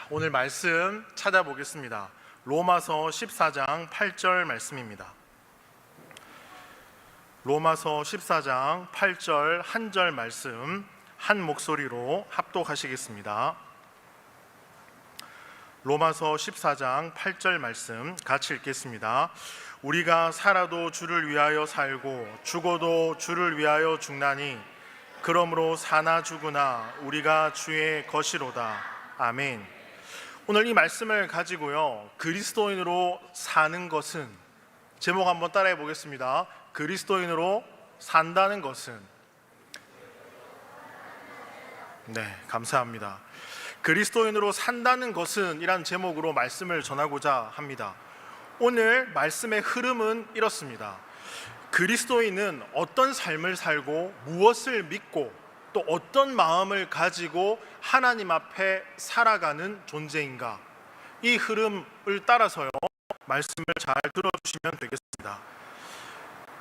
오늘 말씀 찾아보겠습니다. 로마서 14장 8절 말씀입니다. 로마서 14장 8절 한 절 말씀 한 목소리로 합독하시겠습니다. 로마서 14장 8절 말씀 같이 읽겠습니다. 우리가 살아도 주를 위하여 살고 죽어도 주를 위하여 죽나니 그러므로 사나 죽으나 우리가 주의 것이로다. 아멘. 오늘 이 말씀을 가지고요, 그리스도인으로 사는 것은, 제목 한번 따라해 보겠습니다. 그리스도인으로 산다는 것은, 네, 감사합니다. 그리스도인으로 산다는 것은 이란 제목으로 말씀을 전하고자 합니다. 오늘 말씀의 흐름은 이렇습니다. 그리스도인은 어떤 삶을 살고 무엇을 믿고 또 어떤 마음을 가지고 하나님 앞에 살아가는 존재인가, 이 흐름을 따라서요 말씀을 잘 들어주시면 되겠습니다.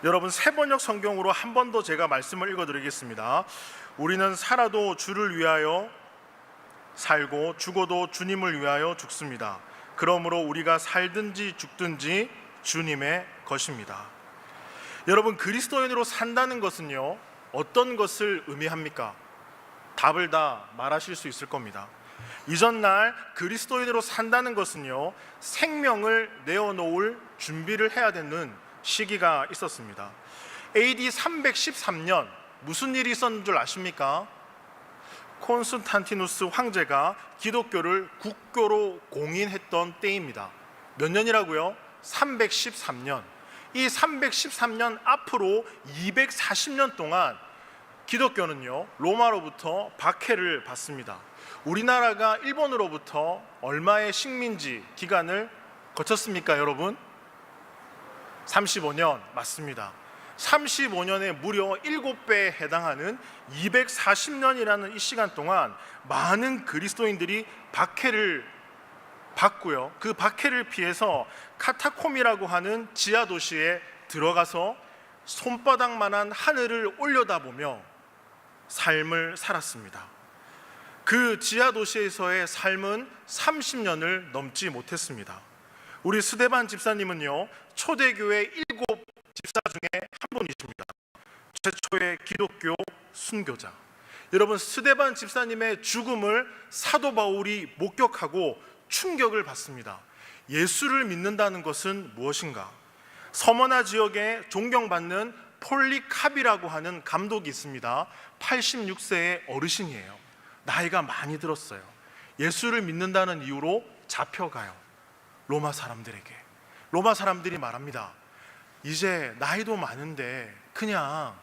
여러분, 세번역 성경으로 한 번 더 제가 말씀을 읽어드리겠습니다. 우리는 살아도 주를 위하여 살고 죽어도 주님을 위하여 죽습니다. 그러므로 우리가 살든지 죽든지 주님의 것입니다. 여러분, 그리스도인으로 산다는 것은요 어떤 것을 의미합니까? 답을 다 말하실 수 있을 겁니다. 이전날 그리스도인으로 산다는 것은요 생명을 내어놓을 준비를 해야 되는 시기가 있었습니다. AD 313년 무슨 일이 있었는 줄 아십니까? 콘스탄티누스 황제가 기독교를 국교로 공인했던 때입니다. 몇 년이라고요? 313년. 이 313년 앞으로 240년 동안 기독교는요 로마로부터 박해를 받습니다. 우리나라가 일본으로부터 얼마의 식민지 기간을 거쳤습니까, 여러분? 35년 맞습니다. 35년에 무려 7배에 해당하는 240년이라는 이 시간 동안 많은 그리스도인들이 박해를 받고요, 그 박해를 피해서 카타콤이라고 하는 지하 도시에 들어가서 손바닥만한 하늘을 올려다보며 삶을 살았습니다. 그 지하 도시에서의 삶은 30년을 넘지 못했습니다. 우리 스데반 집사님은요 초대교회 7 집사 중에 한 분이십니다. 최초의 기독교 순교자. 여러분, 스데반 집사님의 죽음을 사도 바울이 목격하고 충격을 받습니다. 예수를 믿는다는 것은 무엇인가? 서머나 지역에 존경받는 폴리캅이라고 하는 감독이 있습니다. 86세의 어르신이에요. 나이가 많이 들었어요. 예수를 믿는다는 이유로 잡혀가요. 로마 사람들에게. 로마 사람들이 말합니다. 이제 나이도 많은데 그냥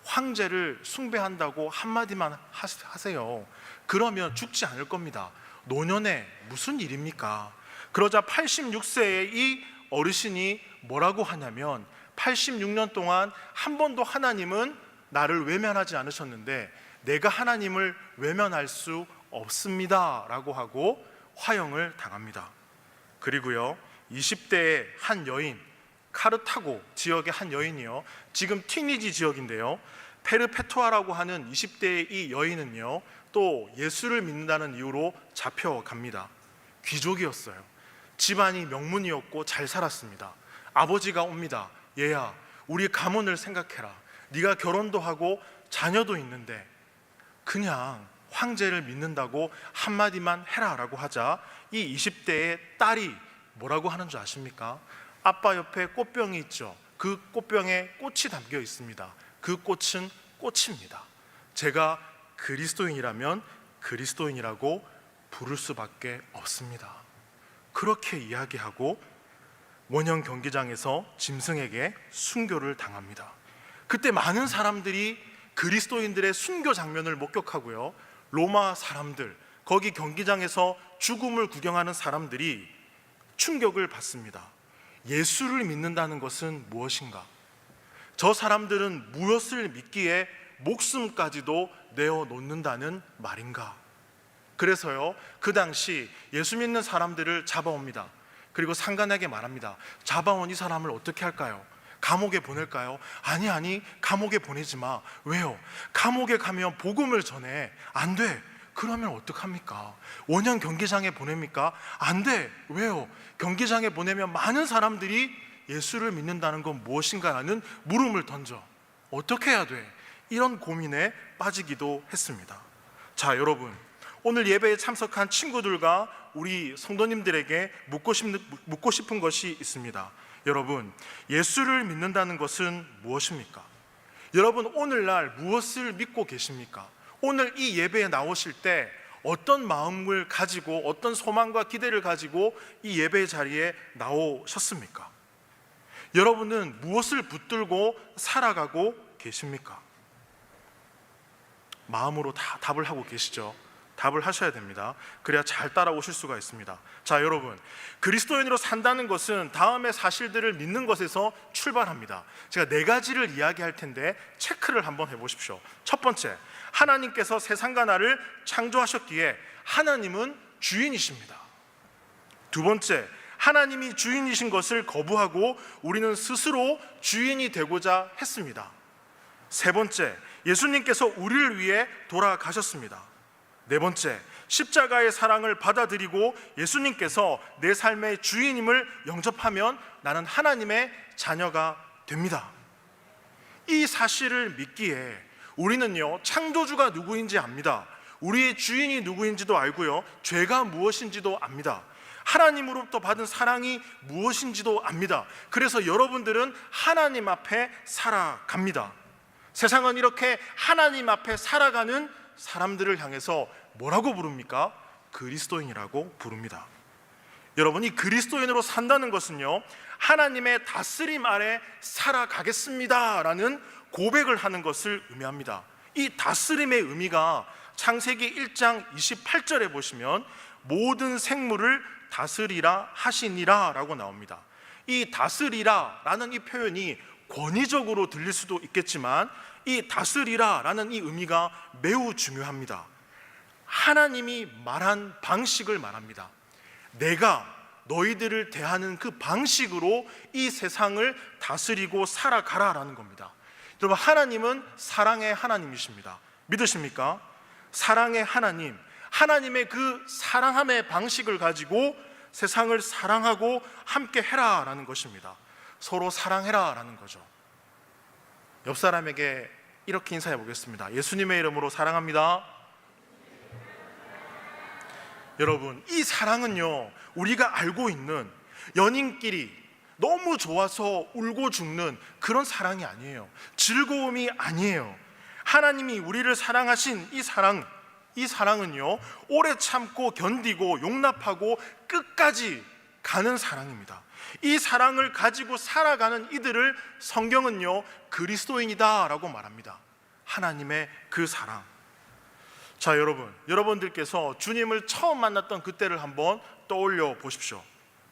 황제를 숭배한다고 한마디만 하세요. 그러면 죽지 않을 겁니다. 노년에 무슨 일입니까? 그러자 86세의 이 어르신이 뭐라고 하냐면, 86년 동안 한 번도 하나님은 나를 외면하지 않으셨는데 내가 하나님을 외면할 수 없습니다 라고 하고 화형을 당합니다. 그리고요 20대의 한 여인, 카르타고 지역의 한 여인이요, 지금 튀니지 지역인데요, 페르페투아라고 하는 20대의 이 여인은요 또 예수를 믿는다는 이유로 잡혀갑니다. 귀족이었어요. 집안이 명문이었고 잘 살았습니다. 아버지가 옵니다. 얘야, 우리 가문을 생각해라. 네가 결혼도 하고 자녀도 있는데 그냥 황제를 믿는다고 한마디만 해라 라고 하자 이 20대의 딸이 뭐라고 하는 줄 아십니까? 아빠 옆에 꽃병이 있죠. 그 꽃병에 꽃이 담겨 있습니다. 그 꽃은 꽃입니다. 제가 그리스도인이라면 그리스도인이라고 부를 수밖에 없습니다. 그렇게 이야기하고 원형 경기장에서 짐승에게 순교를 당합니다. 그때 많은 사람들이 그리스도인들의 순교 장면을 목격하고요, 로마 사람들, 거기 경기장에서 죽음을 구경하는 사람들이 충격을 받습니다. 예수를 믿는다는 것은 무엇인가? 저 사람들은 무엇을 믿기에 목숨까지도 내어놓는다는 말인가? 그래서요 그 당시 예수 믿는 사람들을 잡아옵니다. 그리고 상관에게 말합니다. 잡아온 이 사람을 어떻게 할까요? 감옥에 보낼까요? 아니 감옥에 보내지 마. 왜요? 감옥에 가면 복음을 전해. 안 돼. 그러면 어떡합니까? 원형 경기장에 보냅니까? 안 돼. 왜요? 경기장에 보내면 많은 사람들이 예수를 믿는다는 건 무엇인가 하는 물음을 던져. 어떻게 해야 돼? 이런 고민에 빠지기도 했습니다. 자, 여러분, 오늘 예배에 참석한 친구들과 우리 성도님들에게 묻고 싶은 것이 있습니다. 여러분, 예수를 믿는다는 것은 무엇입니까? 여러분, 오늘날 무엇을 믿고 계십니까? 오늘 이 예배에 나오실 때 어떤 마음을 가지고, 어떤 소망과 기대를 가지고 이 예배 자리에 나오셨습니까? 여러분은 무엇을 붙들고 살아가고 계십니까? 마음으로 다 답을 하고 계시죠? 답을 하셔야 됩니다. 그래야 잘 따라오실 수가 있습니다. 자, 여러분, 그리스도인으로 산다는 것은 다음의 사실들을 믿는 것에서 출발합니다. 제가 4가지를 이야기할 텐데 체크를 한번 해보십시오. 첫 번째, 하나님께서 세상과 나를 창조하셨기에 하나님은 주인이십니다. 두 번째, 하나님이 주인이신 것을 거부하고 우리는 스스로 주인이 되고자 했습니다. 세 번째, 예수님께서 우리를 위해 돌아가셨습니다. 네 번째, 십자가의 사랑을 받아들이고 예수님께서 내 삶의 주인임을 영접하면 나는 하나님의 자녀가 됩니다. 이 사실을 믿기에 우리는요, 창조주가 누구인지 압니다. 우리의 주인이 누구인지도 알고요, 죄가 무엇인지도 압니다. 하나님으로부터 받은 사랑이 무엇인지도 압니다. 그래서 여러분들은 하나님 앞에 살아갑니다. 세상은 이렇게 하나님 앞에 살아가는 사람들을 향해서 뭐라고 부릅니까? 그리스도인이라고 부릅니다. 여러분, 이 그리스도인으로 산다는 것은요, 하나님의 다스림 아래 살아가겠습니다 라는 고백을 하는 것을 의미합니다. 이 다스림의 의미가 창세기 1장 28절에 보시면 모든 생물을 다스리라 하시니라 라고 나옵니다. 이 다스리라 라는 이 표현이 권위적으로 들릴 수도 있겠지만 이 다스리라 라는 이 의미가 매우 중요합니다. 하나님이 말한 방식을 말합니다. 내가 너희들을 대하는 그 방식으로 이 세상을 다스리고 살아가라 라는 겁니다. 여러분, 하나님은 사랑의 하나님이십니다. 믿으십니까? 사랑의 하나님, 하나님의 그 사랑함의 방식을 가지고 세상을 사랑하고 함께 해라 라는 것입니다. 서로 사랑해라 라는 거죠. 옆 사람에게 이렇게 인사해 보겠습니다. 예수님의 이름으로 사랑합니다. 여러분, 이 사랑은요, 우리가 알고 있는 연인끼리 너무 좋아서 울고 죽는 그런 사랑이 아니에요. 즐거움이 아니에요. 하나님이 우리를 사랑하신 이 사랑은요, 오래 참고 견디고 용납하고 끝까지 가는 사랑입니다. 이 사랑을 가지고 살아가는 이들을 성경은요, 그리스도인이다 라고 말합니다. 하나님의 그 사랑. 자, 여러분들께서 주님을 처음 만났던 그때를 한번 떠올려 보십시오.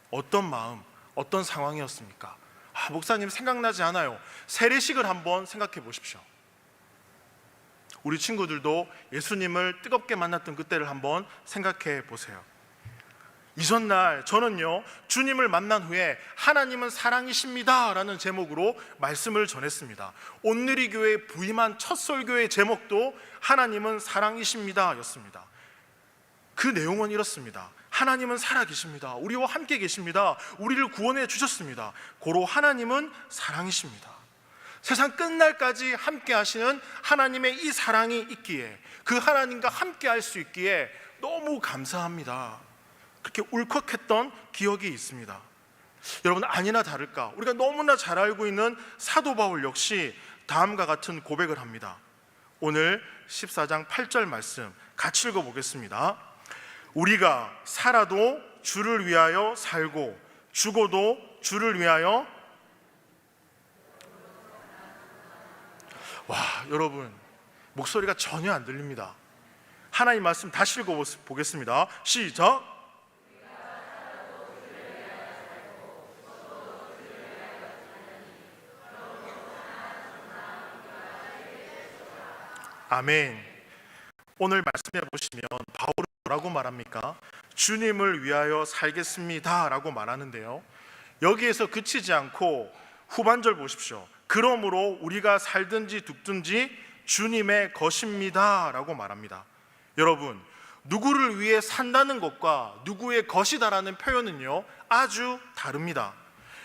어떤 마음, 어떤 상황이었습니까? 목사님 생각나지 않아요. 세례식을 한번 생각해 보십시오. 우리 친구들도 예수님을 뜨겁게 만났던 그때를 한번 생각해 보세요. 이전날 저는요, 주님을 만난 후에 하나님은 사랑이십니다 라는 제목으로 말씀을 전했습니다. 온누리 교회 부임한 첫 설교의 제목도 하나님은 사랑이십니다 였습니다. 그 내용은 이렇습니다. 하나님은 살아계십니다. 우리와 함께 계십니다. 우리를 구원해 주셨습니다. 고로 하나님은 사랑이십니다. 세상 끝날까지 함께 하시는 하나님의 이 사랑이 있기에, 그 하나님과 함께 할 수 있기에 너무 감사합니다. 그렇게 울컥했던 기억이 있습니다. 여러분, 아니나 다를까 우리가 너무나 잘 알고 있는 사도 바울 역시 다음과 같은 고백을 합니다. 오늘 14장 8절 말씀 같이 읽어보겠습니다. 우리가 살아도 주를 위하여 살고 죽어도 주를 위하여. 와, 여러분, 목소리가 전혀 안 들립니다. 하나님 말씀 다시 읽어보겠습니다. 시작. 아멘. 오늘 말씀해 보시면 바울은 뭐라고 말합니까? 주님을 위하여 살겠습니다 라고 말하는데요, 여기에서 그치지 않고 후반절 보십시오. 그러므로 우리가 살든지 죽든지 주님의 것입니다 라고 말합니다. 여러분, 누구를 위해 산다는 것과 누구의 것이다라는 표현은요 아주 다릅니다.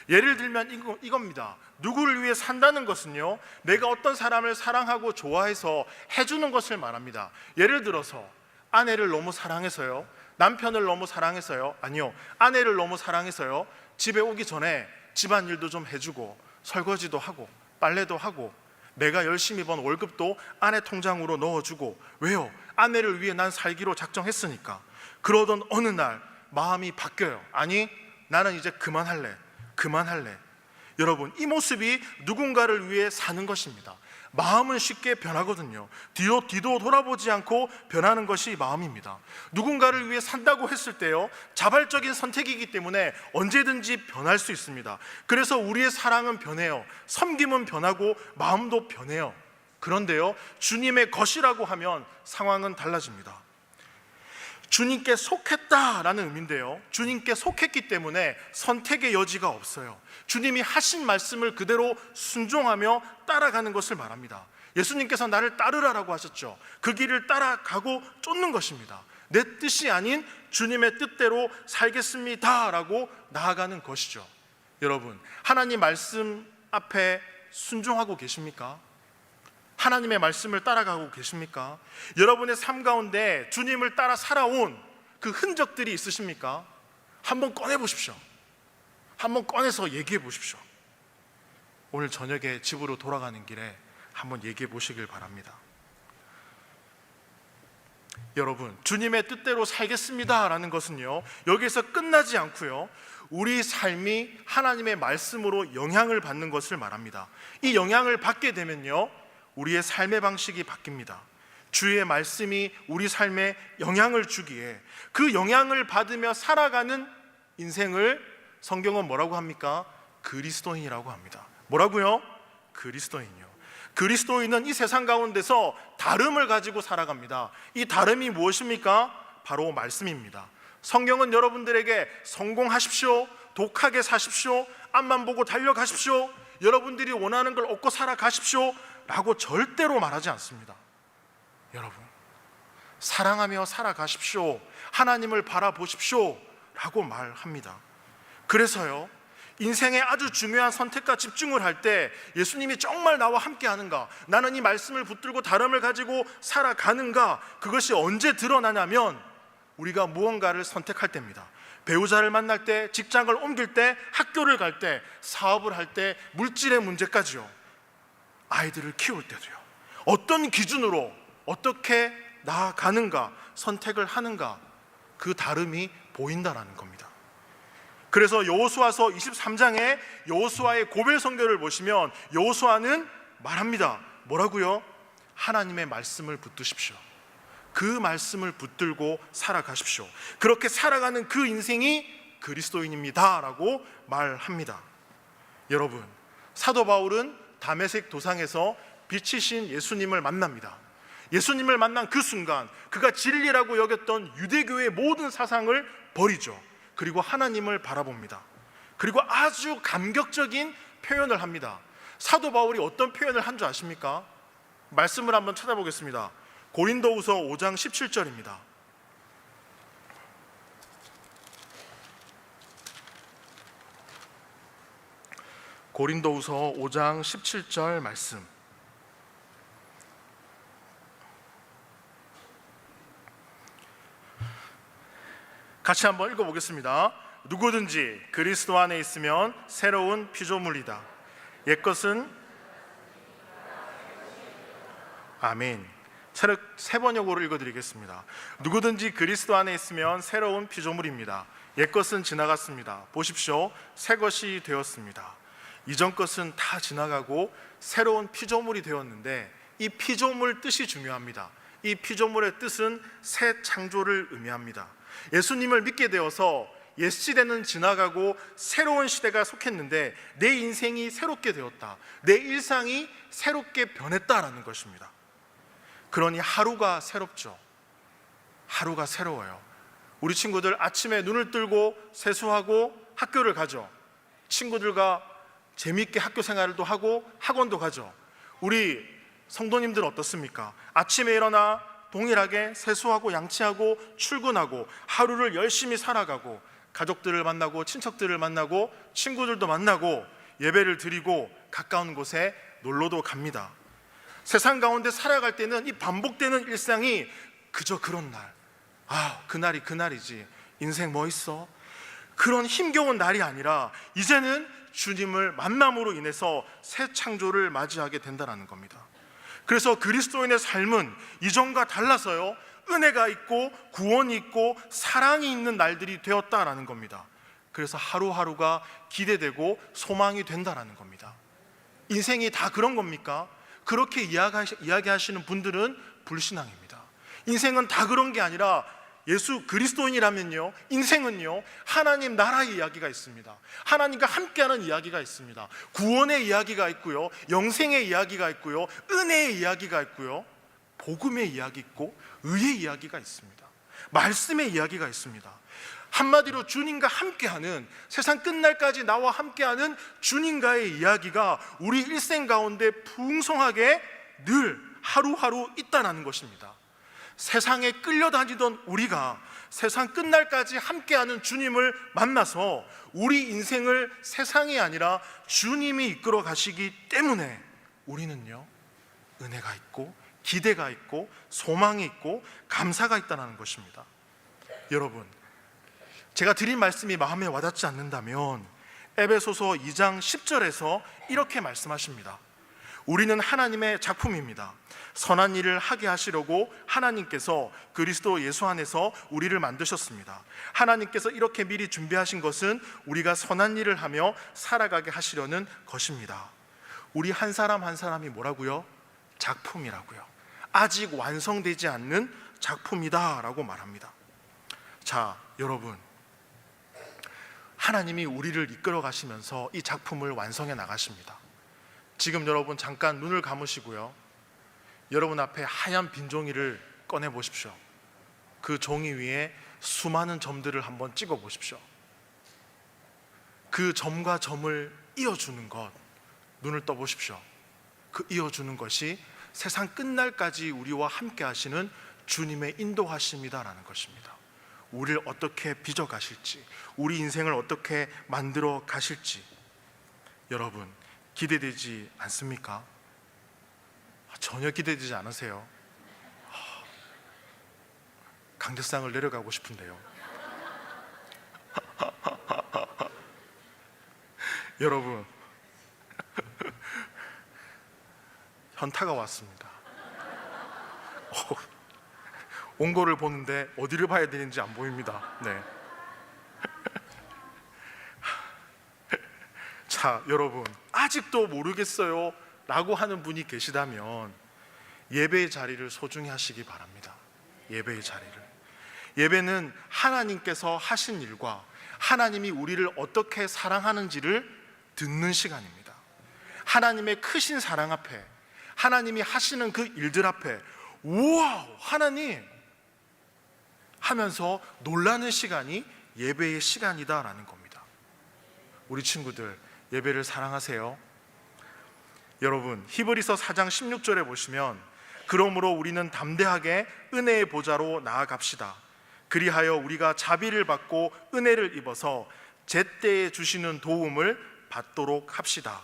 예를 들면 이겁니다. 누구를 위해 산다는 것은요 내가 어떤 사람을 사랑하고 좋아해서 해주는 것을 말합니다. 예를 들어서 아내를 너무 사랑해서요, 남편을 너무 사랑해서요, 아니요, 아내를 너무 사랑해서요 집에 오기 전에 집안일도 좀 해주고 설거지도 하고 빨래도 하고 내가 열심히 번 월급도 아내 통장으로 넣어주고, 왜요? 아내를 위해 난 살기로 작정했으니까. 그러던 어느 날 마음이 바뀌어요. 아니, 나는 이제 그만할래. 여러분, 이 모습이 누군가를 위해 사는 것입니다. 마음은 쉽게 변하거든요. 뒤도 돌아보지 않고 변하는 것이 마음입니다. 누군가를 위해 산다고 했을 때요 자발적인 선택이기 때문에 언제든지 변할 수 있습니다. 그래서 우리의 사랑은 변해요. 섬김은 변하고 마음도 변해요. 그런데요 주님의 것이라고 하면 상황은 달라집니다. 주님께 속했다라는 의미인데요, 주님께 속했기 때문에 선택의 여지가 없어요. 주님이 하신 말씀을 그대로 순종하며 따라가는 것을 말합니다. 예수님께서 나를 따르라라고 하셨죠. 그 길을 따라가고 쫓는 것입니다. 내 뜻이 아닌 주님의 뜻대로 살겠습니다 라고 나아가는 것이죠. 여러분, 하나님 말씀 앞에 순종하고 계십니까? 하나님의 말씀을 따라가고 계십니까? 여러분의 삶 가운데 주님을 따라 살아온 그 흔적들이 있으십니까? 한번 꺼내보십시오. 한번 꺼내서 얘기해 보십시오. 오늘 저녁에 집으로 돌아가는 길에 한번 얘기해 보시길 바랍니다. 여러분, 주님의 뜻대로 살겠습니다 라는 것은요 여기서 끝나지 않고요 우리 삶이 하나님의 말씀으로 영향을 받는 것을 말합니다. 이 영향을 받게 되면요 우리의 삶의 방식이 바뀝니다. 주의 말씀이 우리 삶에 영향을 주기에 그 영향을 받으며 살아가는 인생을 성경은 뭐라고 합니까? 그리스도인이라고 합니다. 뭐라고요? 그리스도인이요. 그리스도인은 이 세상 가운데서 다름을 가지고 살아갑니다. 이 다름이 무엇입니까? 바로 말씀입니다. 성경은 여러분들에게 성공하십시오, 독하게 사십시오, 앞만 보고 달려가십시오, 여러분들이 원하는 걸 얻고 살아가십시오 라고 절대로 말하지 않습니다. 여러분, 사랑하며 살아가십시오, 하나님을 바라보십시오 라고 말합니다. 그래서요 인생의 아주 중요한 선택과 집중을 할 때 예수님이 정말 나와 함께 하는가, 나는 이 말씀을 붙들고 다름을 가지고 살아가는가, 그것이 언제 드러나냐면 우리가 무언가를 선택할 때입니다. 배우자를 만날 때, 직장을 옮길 때, 학교를 갈 때, 사업을 할 때, 물질의 문제까지요, 아이들을 키울 때도요, 어떤 기준으로 어떻게 나아가는가, 선택을 하는가, 그 다름이 보인다라는 겁니다. 그래서 여호수아서 23장에 여호수아의 고별 선교를 보시면 여호수아는 말합니다. 뭐라고요? 하나님의 말씀을 붙드십시오. 그 말씀을 붙들고 살아가십시오. 그렇게 살아가는 그 인생이 그리스도인입니다 라고 말합니다. 여러분, 사도 바울은 다메섹 도상에서 빛이신 예수님을 만납니다. 예수님을 만난 그 순간 그가 진리라고 여겼던 유대교의 모든 사상을 버리죠. 그리고 하나님을 바라봅니다. 그리고 아주 감격적인 표현을 합니다. 사도 바울이 어떤 표현을 한 줄 아십니까? 말씀을 한번 찾아보겠습니다. 고린도후서 5장 17절입니다. 고린도후서 5장 17절 말씀, 같이 한번 읽어보겠습니다. 누구든지 그리스도 안에 있으면 새로운 피조물이다. 옛것은, 아멘. 세 번역으로 읽어드리겠습니다. 누구든지 그리스도 안에 있으면 새로운 피조물입니다. 옛것은 지나갔습니다. 보십시오, 새 것이 되었습니다. 이전 것은 다 지나가고 새로운 피조물이 되었는데, 이 피조물 뜻이 중요합니다. 이 피조물의 뜻은 새 창조를 의미합니다. 예수님을 믿게 되어서 옛 시대는 지나가고 새로운 시대가 속했는데 내 인생이 새롭게 되었다, 내 일상이 새롭게 변했다라는 것입니다. 그러니 하루가 새롭죠. 하루가 새로워요. 우리 친구들 아침에 눈을 뜨고 세수하고 학교를 가죠. 친구들과 재미있게 학교 생활도 하고 학원도 가죠. 우리 성도님들은 어떻습니까? 아침에 일어나 동일하게 세수하고 양치하고 출근하고 하루를 열심히 살아가고 가족들을 만나고 친척들을 만나고 친구들도 만나고 예배를 드리고 가까운 곳에 놀러도 갑니다. 세상 가운데 살아갈 때는 이 반복되는 일상이 그저 그런 날, 그날이 그날이지, 인생 뭐 있어? 그런 힘겨운 날이 아니라 이제는 주님을 만남으로 인해서 새 창조를 맞이하게 된다는 겁니다. 그래서 그리스도인의 삶은 이전과 달라서요, 은혜가 있고 구원이 있고 사랑이 있는 날들이 되었다라는 겁니다. 그래서 하루하루가 기대되고 소망이 된다라는 겁니다. 인생이 다 그런 겁니까? 그렇게 이야기하시는 분들은 불신앙입니다. 인생은 다 그런 게 아니라 예수 그리스도인이라면요, 인생은요, 하나님 나라의 이야기가 있습니다. 하나님과 함께하는 이야기가 있습니다. 구원의 이야기가 있고요, 영생의 이야기가 있고요, 은혜의 이야기가 있고요, 복음의 이야기 있고 의의 이야기가 있습니다. 말씀의 이야기가 있습니다. 한마디로 주님과 함께하는, 세상 끝날까지 나와 함께하는 주님과의 이야기가 우리 일생 가운데 풍성하게 늘 하루하루 있다는 것입니다. 세상에 끌려다니던 우리가 세상 끝날까지 함께하는 주님을 만나서 우리 인생을 세상이 아니라 주님이 이끌어 가시기 때문에 우리는요, 은혜가 있고 기대가 있고 소망이 있고 감사가 있다는 것입니다. 여러분, 제가 드린 말씀이 마음에 와닿지 않는다면 에베소서 2장 10절에서 이렇게 말씀하십니다. 우리는 하나님의 작품입니다. 선한 일을 하게 하시려고 하나님께서 그리스도 예수 안에서 우리를 만드셨습니다. 하나님께서 이렇게 미리 준비하신 것은 우리가 선한 일을 하며 살아가게 하시려는 것입니다. 우리 한 사람 한 사람이 뭐라고요? 작품이라고요. 아직 완성되지 않는 작품이다라고 말합니다. 자, 여러분, 하나님이 우리를 이끌어 가시면서 이 작품을 완성해 나가십니다. 지금 여러분 잠깐 눈을 감으시고요, 여러분 앞에 하얀 빈 종이를 꺼내 보십시오. 그 종이 위에 수많은 점들을 한번 찍어 보십시오. 그 점과 점을 이어주는 것, 눈을 떠 보십시오. 그 이어주는 것이 세상 끝날까지 우리와 함께 하시는 주님의 인도하심이다라는 것입니다. 우리를 어떻게 빚어 가실지, 우리 인생을 어떻게 만들어 가실지 여러분 기대되지 않습니까? 전혀 기대되지 않으세요? 강대상을 내려가고 싶은데요. 여러분, 현타가 왔습니다. 온거를 보는데 어디를 봐야 되는지 안 보입니다. 네. 자, 여러분, 아직도 모르겠어요 라고 하는 분이 계시다면 예배의 자리를 소중히 하시기 바랍니다. 예배의 자리를. 예배는 하나님께서 하신 일과 하나님이 우리를 어떻게 사랑하는지를 듣는 시간입니다. 하나님의 크신 사랑 앞에, 하나님이 하시는 그 일들 앞에 우와, 하나님 하면서 놀라는 시간이 예배의 시간이다라는 겁니다. 우리 친구들, 예배를 사랑하세요. 여러분, 히브리서 4장 16절에 보시면 그러므로 우리는 담대하게 은혜의 보좌로 나아갑시다. 그리하여 우리가 자비를 받고 은혜를 입어서 제때에 주시는 도움을 받도록 합시다.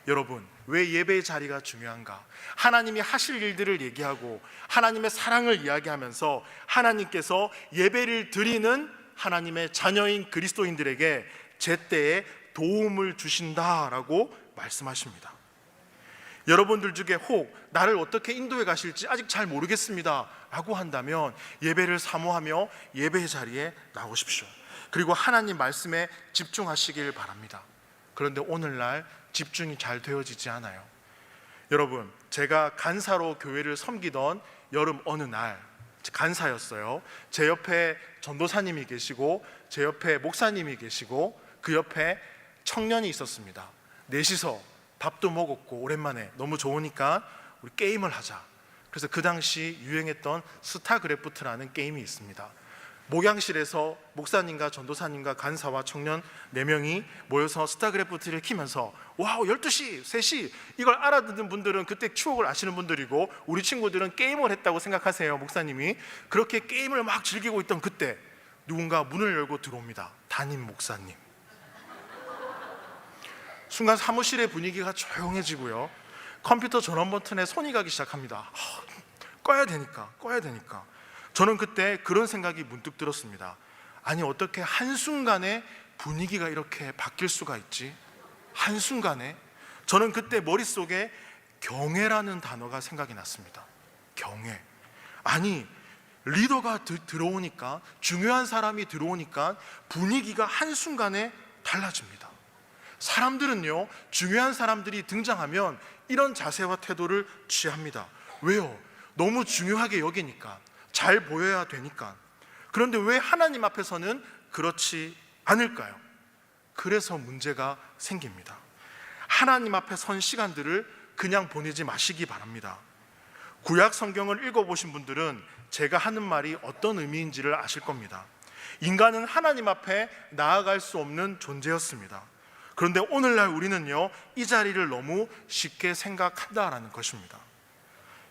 여러분, 왜 예배의 자리가 중요한가? 하나님이 하실 일들을 얘기하고 하나님의 사랑을 이야기하면서 하나님께서 예배를 드리는 하나님의 자녀인 그리스도인들에게 제때에 도움을 주신다라고 말씀하십니다. 여러분들 중에 혹 나를 어떻게 인도해 가실지 아직 잘 모르겠습니다 라고 한다면 예배를 사모하며 예배의 자리에 나오십시오. 그리고 하나님 말씀에 집중하시길 바랍니다. 그런데 오늘날 집중이 잘 되어지지 않아요. 여러분, 제가 간사로 교회를 섬기던 여름 어느 날, 간사였어요. 제 옆에 전도사님이 계시고 제 옆에 목사님이 계시고 그 옆에 청년이 있었습니다. 넷이서 밥도 먹었고 오랜만에 너무 좋으니까 우리 게임을 하자. 그래서 그 당시 유행했던 스타크래프트라는 게임이 있습니다. 목양실에서 목사님과 전도사님과 간사와 청년 4명이 모여서 스타크래프트를 키면서 와우 12시, 3시 이걸 알아듣는 분들은 그때 추억을 아시는 분들이고, 우리 친구들은 게임을 했다고 생각하세요. 목사님이 그렇게 게임을 막 즐기고 있던 그때 누군가 문을 열고 들어옵니다. 담임 목사님. 순간 사무실의 분위기가 조용해지고요, 컴퓨터 전원 버튼에 손이 가기 시작합니다. 꺼야 되니까. 저는 그때 그런 생각이 문득 들었습니다. 아니 어떻게 한순간에 분위기가 이렇게 바뀔 수가 있지? 한순간에. 저는 그때 머릿속에 경외라는 단어가 생각이 났습니다. 경외. 아니 리더가 들어오니까, 중요한 사람이 들어오니까 분위기가 한순간에 달라집니다. 사람들은요, 중요한 사람들이 등장하면 이런 자세와 태도를 취합니다. 왜요? 너무 중요하게 여기니까, 잘 보여야 되니까. 그런데 왜 하나님 앞에서는 그렇지 않을까요? 그래서 문제가 생깁니다. 하나님 앞에 선 시간들을 그냥 보내지 마시기 바랍니다. 구약 성경을 읽어보신 분들은 제가 하는 말이 어떤 의미인지를 아실 겁니다. 인간은 하나님 앞에 나아갈 수 없는 존재였습니다. 그런데 오늘날 우리는요, 이 자리를 너무 쉽게 생각한다라는 것입니다.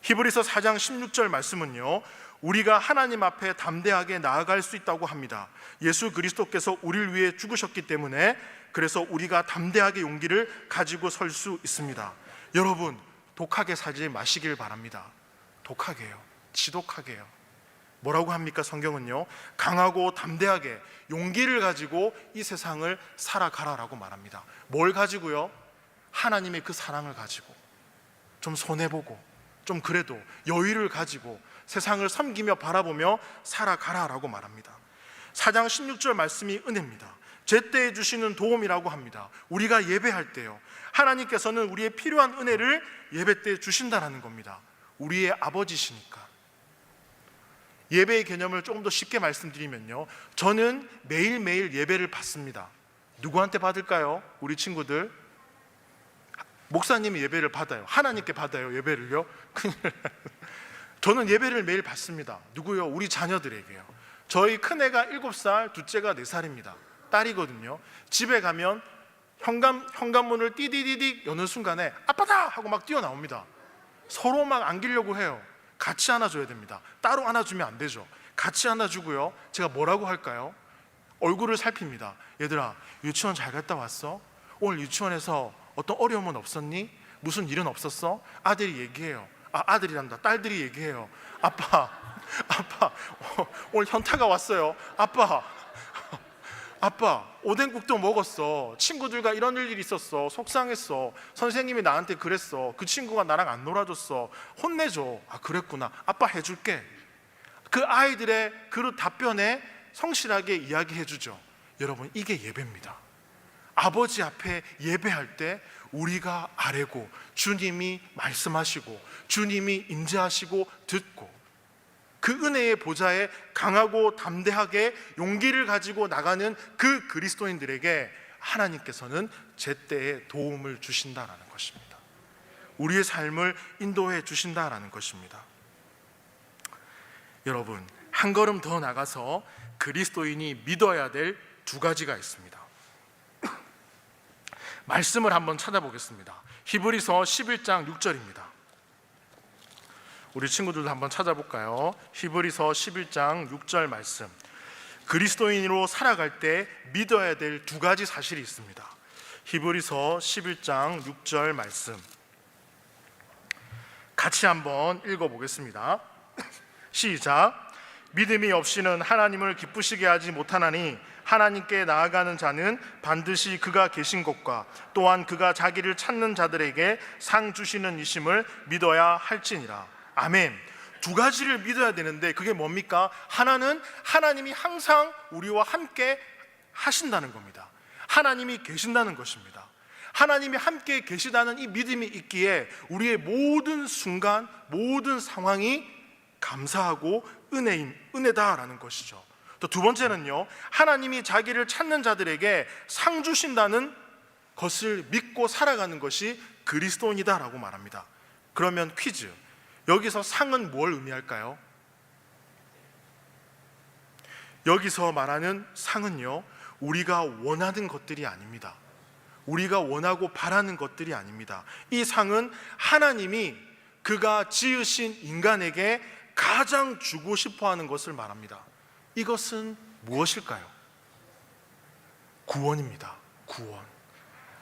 히브리서 4장 16절 말씀은요, 우리가 하나님 앞에 담대하게 나아갈 수 있다고 합니다. 예수 그리스도께서 우리를 위해 죽으셨기 때문에, 그래서 우리가 담대하게 용기를 가지고 설 수 있습니다. 여러분, 독하게 살지 마시길 바랍니다. 독하게요, 지독하게요. 뭐라고 합니까? 성경은요, 강하고 담대하게 용기를 가지고 이 세상을 살아가라라고 말합니다. 뭘 가지고요? 하나님의 그 사랑을 가지고, 좀 손해보고, 좀 그래도 여유를 가지고 세상을 섬기며 바라보며 살아가라라고 말합니다. 4장 16절 말씀이 은혜입니다. 제때에 주시는 도움이라고 합니다. 우리가 예배할 때요, 하나님께서는 우리의 필요한 은혜를 예배 때 주신다라는 겁니다. 우리의 아버지시니까. 예배의 개념을 조금 더 쉽게 말씀드리면요, 저는 매일매일 예배를 받습니다. 누구한테 받을까요? 우리 친구들. 목사님이 예배를 받아요. 하나님께 받아요, 예배를요? 저는 예배를 매일 받습니다. 누구요? 우리 자녀들에게요. 저희 큰애가 7살, 둘째가 4살입니다. 딸이거든요. 집에 가면 현관문을 띠디디디 여는 순간에 아빠다! 하고 막 뛰어나옵니다. 서로 막 안기려고 해요. 같이 안아줘야 됩니다. 따로 안아주면 안 되죠. 같이 안아주고요, 제가 뭐라고 할까요? 얼굴을 살핍니다. 얘들아, 유치원 잘 갔다 왔어? 오늘 유치원에서 어떤 어려움은 없었니? 무슨 일은 없었어? 아들이 얘기해요. 아들이란다. 딸들이 얘기해요. 아빠, 오늘 현타가 왔어요. 아빠, 오뎅국도 먹었어. 친구들과 이런 일이 있었어. 속상했어. 선생님이 나한테 그랬어. 그 친구가 나랑 안 놀아줬어. 혼내줘. 그랬구나. 아빠 해줄게. 그 아이들의 그 답변에 성실하게 이야기해주죠. 여러분, 이게 예배입니다. 아버지 앞에 예배할 때 우리가 아뢰고, 주님이 말씀하시고, 주님이 임재하시고 듣고, 그 은혜의 보좌에 강하고 담대하게 용기를 가지고 나가는 그 그리스도인들에게 하나님께서는 제때에 도움을 주신다라는 것입니다. 우리의 삶을 인도해 주신다라는 것입니다. 여러분, 한 걸음 더 나가서 그리스도인이 믿어야 될 2가지가 있습니다. 말씀을 한번 찾아보겠습니다. 히브리서 11장 6절입니다. 우리 친구들도 한번 찾아볼까요? 히브리서 11장 6절 말씀. 그리스도인으로 살아갈 때 믿어야 될 2가지 사실이 있습니다. 히브리서 11장 6절 말씀 같이 한번 읽어보겠습니다. 시작. 믿음이 없이는 하나님을 기쁘시게 하지 못하나니 하나님께 나아가는 자는 반드시 그가 계신 것과 또한 그가 자기를 찾는 자들에게 상 주시는 이심을 믿어야 할지니라. 아멘. 2가지를 믿어야 되는데 그게 뭡니까? 하나는 하나님이 항상 우리와 함께 하신다는 겁니다. 하나님이 계신다는 것입니다. 하나님이 함께 계시다는 이 믿음이 있기에 우리의 모든 순간, 모든 상황이 감사하고 은혜다라는 것이죠. 또 2번째는요, 하나님이 자기를 찾는 자들에게 상 주신다는 것을 믿고 살아가는 것이 그리스도인이다라고 말합니다. 그러면 퀴즈, 여기서 상은 뭘 의미할까요? 여기서 말하는 상은요, 우리가 원하는 것들이 아닙니다. 우리가 원하고 바라는 것들이 아닙니다. 이 상은 하나님이 그가 지으신 인간에게 가장 주고 싶어하는 것을 말합니다. 이것은 무엇일까요? 구원입니다. 구원.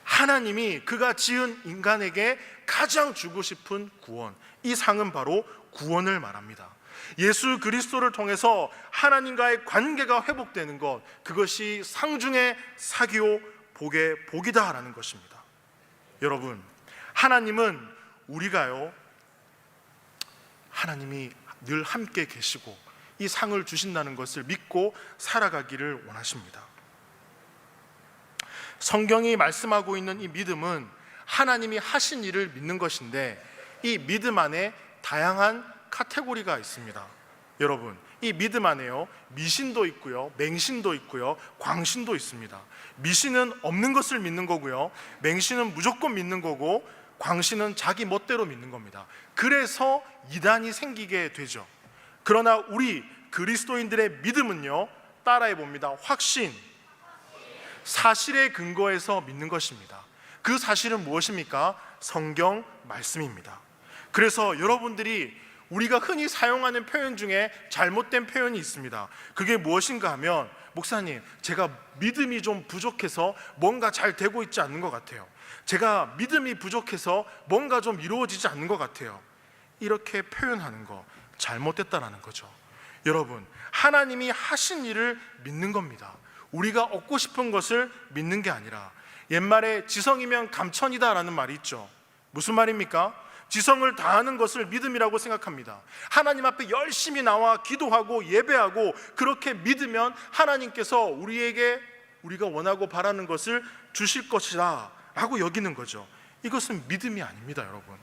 하나님이 그가 지은 인간에게 가장 주고 싶은 구원, 이 상은 바로 구원을 말합니다. 예수 그리스도를 통해서 하나님과의 관계가 회복되는 것, 그것이 상중의 사기요 복의 복이다라는 것입니다. 여러분, 하나님은 우리가요, 하나님이 늘 함께 계시고 이 상을 주신다는 것을 믿고 살아가기를 원하십니다. 성경이 말씀하고 있는 이 믿음은 하나님이 하신 일을 믿는 것인데, 이 믿음 안에 다양한 카테고리가 있습니다. 여러분, 이 믿음 안에요, 미신도 있고요, 맹신도 있고요, 광신도 있습니다. 미신은 없는 것을 믿는 거고요, 맹신은 무조건 믿는 거고, 광신은 자기 멋대로 믿는 겁니다. 그래서 이단이 생기게 되죠. 그러나 우리 그리스도인들의 믿음은요, 따라해 봅니다. 확신, 사실에 근거해서 믿는 것입니다. 그 사실은 무엇입니까? 성경 말씀입니다. 그래서 여러분들이 우리가 흔히 사용하는 표현 중에 잘못된 표현이 있습니다. 그게 무엇인가 하면, 목사님, 제가 믿음이 좀 부족해서 뭔가 잘 되고 있지 않는 것 같아요. 제가 믿음이 부족해서 뭔가 좀 이루어지지 않는 것 같아요. 이렇게 표현하는 거 잘못됐다라는 거죠. 여러분, 하나님이 하신 일을 믿는 겁니다. 우리가 얻고 싶은 것을 믿는 게 아니라, 옛말에 지성이면 감천이다라는 말이 있죠. 무슨 말입니까? 지성을 다하는 것을 믿음이라고 생각합니다. 하나님 앞에 열심히 나와 기도하고 예배하고 그렇게 믿으면 하나님께서 우리에게 우리가 원하고 바라는 것을 주실 것이다 라고 여기는 거죠. 이것은 믿음이 아닙니다, 여러분.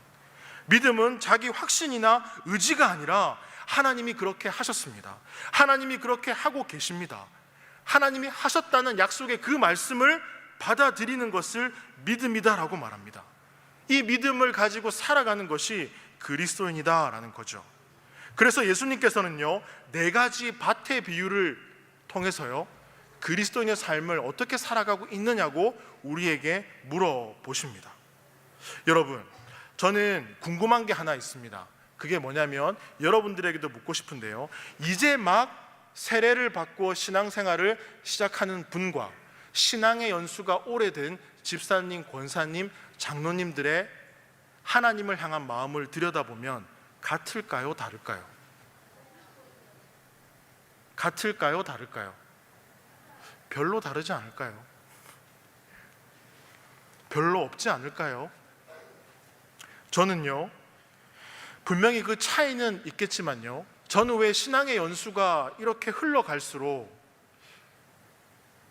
믿음은 자기 확신이나 의지가 아니라 하나님이 그렇게 하셨습니다. 하나님이 그렇게 하고 계십니다. 하나님이 하셨다는 약속의 그 말씀을 받아들이는 것을 믿음이다라고 말합니다. 이 믿음을 가지고 살아가는 것이 그리스도인이다라는 거죠. 그래서 예수님께서는요, 4가지 밭의 비유를 통해서요, 그리스도인의 삶을 어떻게 살아가고 있느냐고 우리에게 물어보십니다. 여러분, 저는 궁금한 게 하나 있습니다. 그게 뭐냐면, 여러분들에게도 묻고 싶은데요, 이제 막 세례를 받고 신앙생활을 시작하는 분과 신앙의 연수가 오래된 집사님, 권사님, 장로님들의 하나님을 향한 마음을 들여다보면 같을까요? 다를까요? 같을까요? 다를까요? 별로 다르지 않을까요? 별로 없지 않을까요? 저는요, 분명히 그 차이는 있겠지만요, 저는 왜 신앙의 연수가 이렇게 흘러갈수록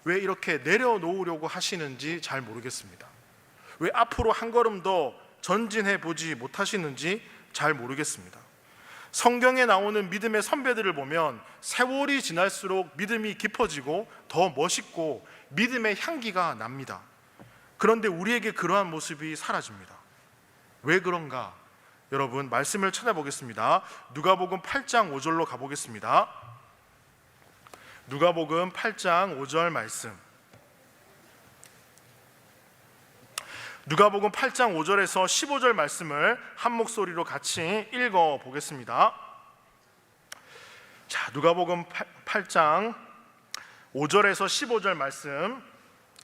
왜 이렇게 내려놓으려고 하시는지 잘 모르겠습니다. 왜 앞으로 한 걸음 더 전진해 보지 못하시는지 잘 모르겠습니다. 성경에 나오는 믿음의 선배들을 보면 세월이 지날수록 믿음이 깊어지고 더 멋있고 믿음의 향기가 납니다. 그런데 우리에게 그러한 모습이 사라집니다. 왜 그런가? 여러분, 말씀을 찾아보겠습니다. 누가복음 8장 5절로 가보겠습니다. 누가복음 8장 5절 말씀. 누가복음 8장 5절에서 15절 말씀을 한 목소리로 같이 읽어보겠습니다. 자, 누가복음 8장 5절에서 15절 말씀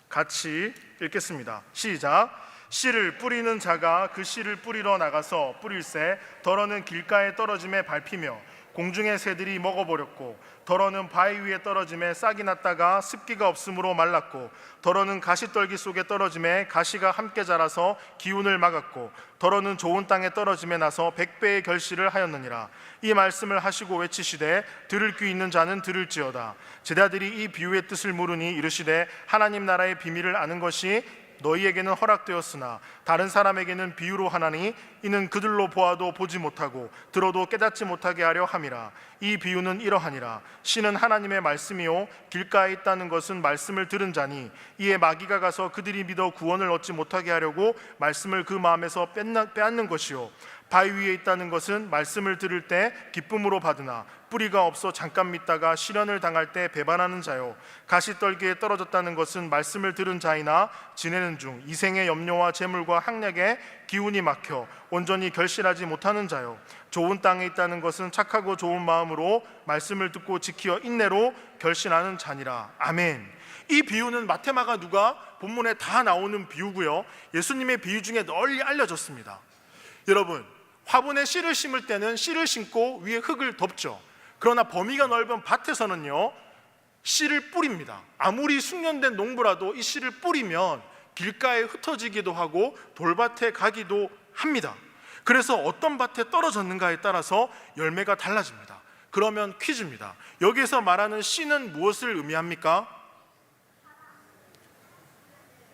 같이 읽겠습니다. 시작. 씨를 뿌리는 자가 그 씨를 뿌리러 나가서 뿌릴새 더러는 길가에 떨어짐에 밟히며 공중의 새들이 먹어버렸고, 더러는 바위 위에 떨어짐에 싹이 났다가 습기가 없으므로 말랐고, 더러는 가시떨기 속에 떨어짐에 가시가 함께 자라서 기운을 막았고, 더러는 좋은 땅에 떨어짐에 나서 100배의 결실을 하였느니라. 이 말씀을 하시고 외치시되 들을 귀 있는 자는 들을지어다. 제자들이 이 비유의 뜻을 물으니 이르시되 하나님 나라의 비밀을 아는 것이 너희에게는 허락되었으나 다른 사람에게는 비유로 하나니 이는 그들로 보아도 보지 못하고 들어도 깨닫지 못하게 하려 함이라. 이 비유는 이러하니라. 씨는 하나님의 말씀이요 길가에 있다는 것은 말씀을 들은 자니 이에 마귀가 가서 그들이 믿어 구원을 얻지 못하게 하려고 말씀을 그 마음에서 빼앗는 것이요 바위 위에 있다는 것은 말씀을 들을 때 기쁨으로 받으나 뿌리가 없어 잠깐 믿다가 시련을 당할 때 배반하는 자요. 가시떨기에 떨어졌다는 것은 말씀을 들은 자이나 지내는 중 이생의 염려와 재물과 학력에 기운이 막혀 온전히 결실하지 못하는 자요. 좋은 땅에 있다는 것은 착하고 좋은 마음으로 말씀을 듣고 지키어 인내로 결실하는 자니라. 아멘. 이 비유는 마테마가 누가 본문에 다 나오는 비유고요, 예수님의 비유 중에 널리 알려졌습니다. 여러분, 화분에 씨를 심을 때는 씨를 심고 위에 흙을 덮죠. 그러나 범위가 넓은 밭에서는요, 씨를 뿌립니다. 아무리 숙련된 농부라도 이 씨를 뿌리면 길가에 흩어지기도 하고 돌밭에 가기도 합니다. 그래서 어떤 밭에 떨어졌는가에 따라서 열매가 달라집니다. 그러면 퀴즈입니다. 여기에서 말하는 씨는 무엇을 의미합니까?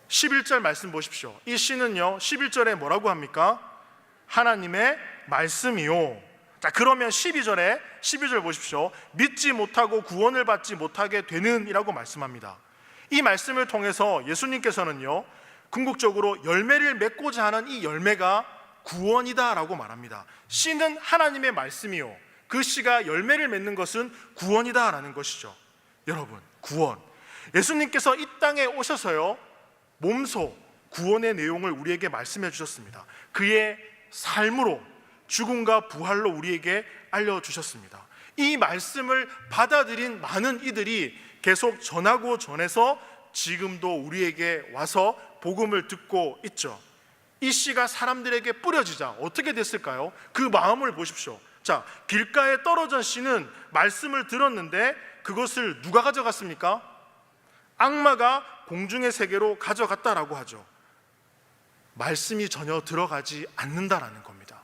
11절 말씀 보십시오. 이 씨는요, 11절에 뭐라고 합니까? 하나님의 말씀이요. 자, 그러면 12절 보십시오. 믿지 못하고 구원을 받지 못하게 되는 이라고 말씀합니다. 이 말씀을 통해서 예수님께서는요, 궁극적으로 열매를 맺고자 하는 이 열매가 구원이다 라고 말합니다. 씨는 하나님의 말씀이요, 그 씨가 열매를 맺는 것은 구원이다 라는 것이죠. 여러분, 구원, 예수님께서 이 땅에 오셔서요, 몸소 구원의 내용을 우리에게 말씀해 주셨습니다. 그의 삶으로 죽음과 부활로 우리에게 알려주셨습니다. 이 말씀을 받아들인 많은 이들이 계속 전하고 전해서 지금도 우리에게 와서 복음을 듣고 있죠. 이 씨가 사람들에게 뿌려지자 어떻게 됐을까요? 그 마음을 보십시오. 자, 길가에 떨어진 씨는 말씀을 들었는데 그것을 누가 가져갔습니까? 악마가 공중의 세계로 가져갔다라고 하죠. 말씀이 전혀 들어가지 않는다라는 겁니다.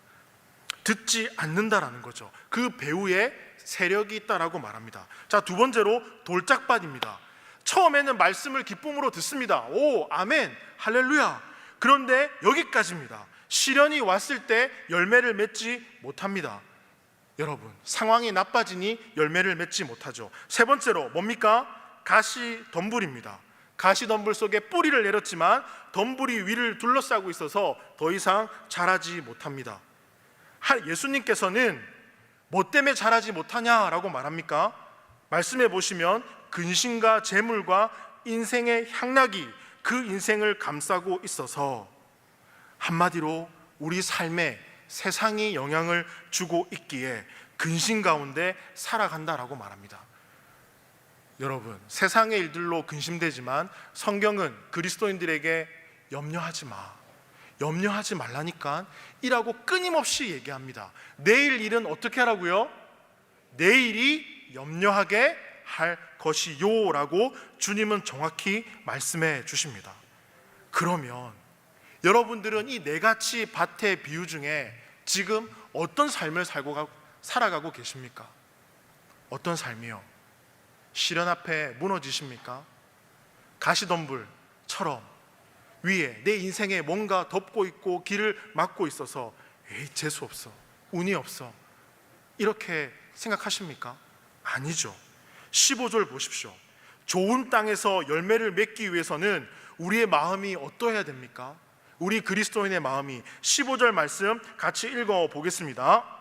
듣지 않는다라는 거죠. 그 배후에 세력이 있다라고 말합니다. 자, 두 번째로 돌짝밭입니다. 처음에는 말씀을 기쁨으로 듣습니다. 오, 아멘, 할렐루야. 그런데 여기까지입니다. 시련이 왔을 때 열매를 맺지 못합니다. 여러분, 상황이 나빠지니 열매를 맺지 못하죠. 세 번째로 뭡니까? 가시덤불입니다. 가시덤불 속에 뿌리를 내렸지만 덤불이 위를 둘러싸고 있어서 더 이상 자라지 못합니다. 예수님께서는 뭐 때문에 자라지 못하냐라고 말합니까? 말씀해 보시면 근심과 재물과 인생의 향락이 그 인생을 감싸고 있어서, 한마디로 우리 삶에 세상이 영향을 주고 있기에 근심 가운데 살아간다라고 말합니다. 여러분, 세상의 일들로 근심되지만 성경은 그리스도인들에게 염려하지 마, 염려하지 말라니까 이라고 끊임없이 얘기합니다. 내일 일은 어떻게 하라고요? 내일이 염려하게 할 것이요 라고 주님은 정확히 말씀해 주십니다. 그러면 여러분들은 이 네 가지 밭의 비유 중에 지금 어떤 삶을 살아가고 계십니까? 어떤 삶이요? 시련 앞에 무너지십니까? 가시덤불처럼 위에 내 인생에 뭔가 덮고 있고 길을 막고 있어서 재수 없어, 운이 없어, 이렇게 생각하십니까? 아니죠. 15절 보십시오. 좋은 땅에서 열매를 맺기 위해서는 우리의 마음이 어떠해야 됩니까? 우리 그리스도인의 마음이. 15절 말씀 같이 읽어보겠습니다.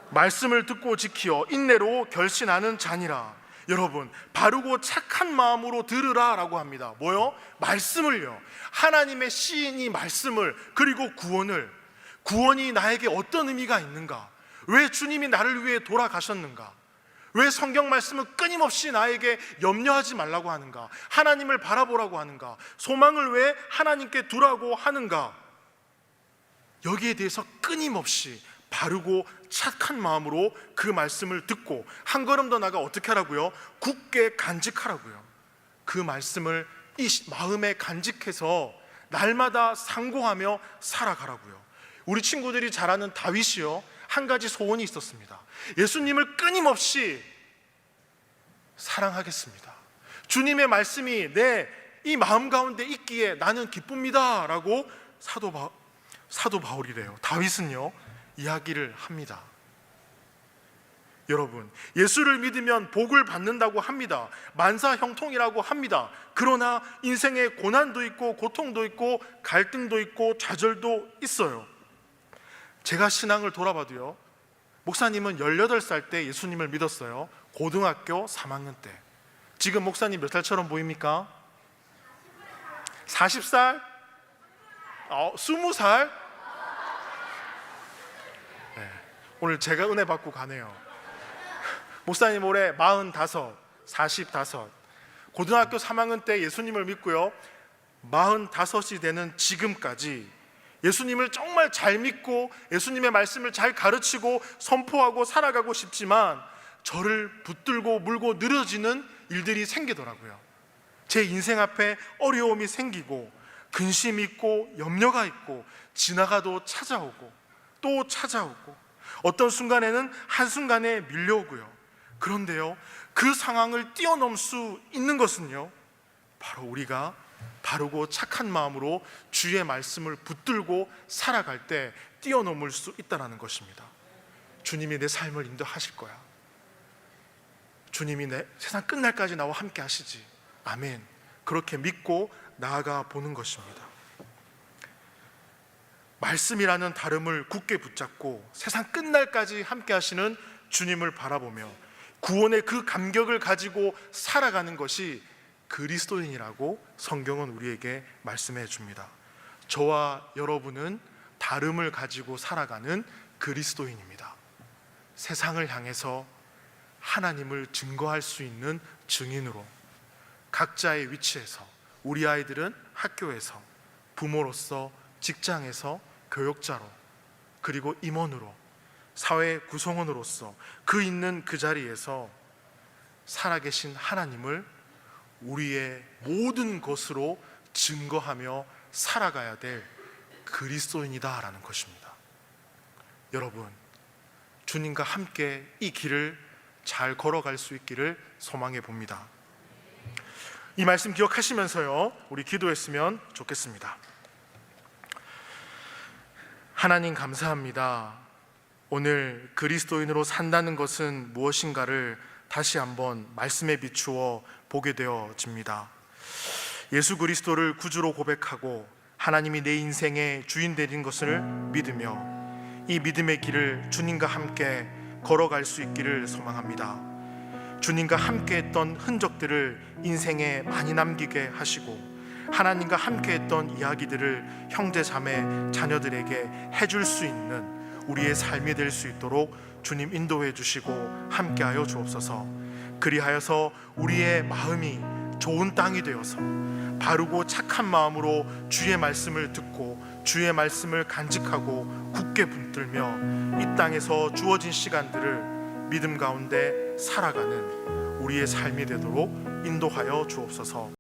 말씀을 듣고 지키어 인내로 결신하는 자니라. 여러분, 바르고 착한 마음으로 들으라 라고 합니다. 뭐요? 말씀을요. 하나님의 씨인 말씀을, 그리고 구원이 나에게 어떤 의미가 있는가? 왜 주님이 나를 위해 돌아가셨는가? 왜 성경 말씀은 끊임없이 나에게 염려하지 말라고 하는가? 하나님을 바라보라고 하는가? 소망을 왜 하나님께 두라고 하는가? 여기에 대해서 끊임없이 바르고 착한 마음으로 그 말씀을 듣고 한 걸음 더 나가 어떻게 하라고요? 굳게 간직하라고요. 그 말씀을 이 마음에 간직해서 날마다 상고하며 살아가라고요. 우리 친구들이 잘 아는 다윗이요, 한 가지 소원이 있었습니다. 예수님을 끊임없이 사랑하겠습니다. 주님의 말씀이 내 이 마음 가운데 있기에 나는 기쁩니다 라고 사도 바울이래요. 다윗은요 이야기를 합니다. 여러분, 예수를 믿으면 복을 받는다고 합니다. 만사형통이라고 합니다. 그러나 인생에 고난도 있고 고통도 있고 갈등도 있고 좌절도 있어요. 제가 신앙을 돌아봐도요, 목사님은 18살 때 예수님을 믿었어요. 고등학교 3학년 때. 지금 목사님 몇 살처럼 보입니까? 40살? 20살? 네. 오늘 제가 은혜 받고 가네요. 목사님 올해 45, 45. 고등학교 3학년 때 예수님을 믿고요, 45이 되는 지금까지 예수님을 정말 잘 믿고 예수님의 말씀을 잘 가르치고 선포하고 살아가고 싶지만 저를 붙들고 물고 늘어지는 일들이 생기더라고요. 제 인생 앞에 어려움이 생기고 근심이 있고 염려가 있고 지나가도 찾아오고 또 찾아오고 어떤 순간에는 한순간에 밀려오고요. 그런데요, 그 상황을 뛰어넘을 수 있는 것은요, 바로 우리가 바르고 착한 마음으로 주의 말씀을 붙들고 살아갈 때 뛰어넘을 수 있다는 것입니다. 주님이 내 삶을 인도하실 거야. 주님이 내 세상 끝날까지 나와 함께 하시지. 아멘. 그렇게 믿고 나아가 보는 것입니다. 말씀이라는 다름을 굳게 붙잡고 세상 끝날까지 함께 하시는 주님을 바라보며 구원의 그 감격을 가지고 살아가는 것이 그리스도인이라고 성경은 우리에게 말씀해 줍니다. 저와 여러분은 다름을 가지고 살아가는 그리스도인입니다. 세상을 향해서 하나님을 증거할 수 있는 증인으로 각자의 위치에서, 우리 아이들은 학교에서, 부모로서, 직장에서, 교역자로, 그리고 임원으로, 사회 구성원으로서 그 있는 그 자리에서 살아계신 하나님을 우리의 모든 것으로 증거하며 살아가야 될 그리스도인이다라는 것입니다. 여러분, 주님과 함께 이 길을 잘 걸어갈 수 있기를 소망해 봅니다. 이 말씀 기억하시면서요, 우리 기도했으면 좋겠습니다. 하나님 감사합니다. 오늘 그리스도인으로 산다는 것은 무엇인가를 다시 한번 말씀에 비추어 보게 되어집니다. 예수 그리스도를 구주로 고백하고 하나님이 내 인생의 주인 되신 것을 믿으며 이 믿음의 길을 주님과 함께 걸어갈 수 있기를 소망합니다. 주님과 함께 했던 흔적들을 인생에 많이 남기게 하시고 하나님과 함께 했던 이야기들을 형제 자매 자녀들에게 해줄 수 있는 우리의 삶이 될 수 있도록 주님 인도해 주시고 함께하여 주옵소서. 그리하여서 우리의 마음이 좋은 땅이 되어서 바르고 착한 마음으로 주의 말씀을 듣고 주의 말씀을 간직하고 굳게 붙들며 이 땅에서 주어진 시간들을 믿음 가운데 살아가는 우리의 삶이 되도록 인도하여 주옵소서.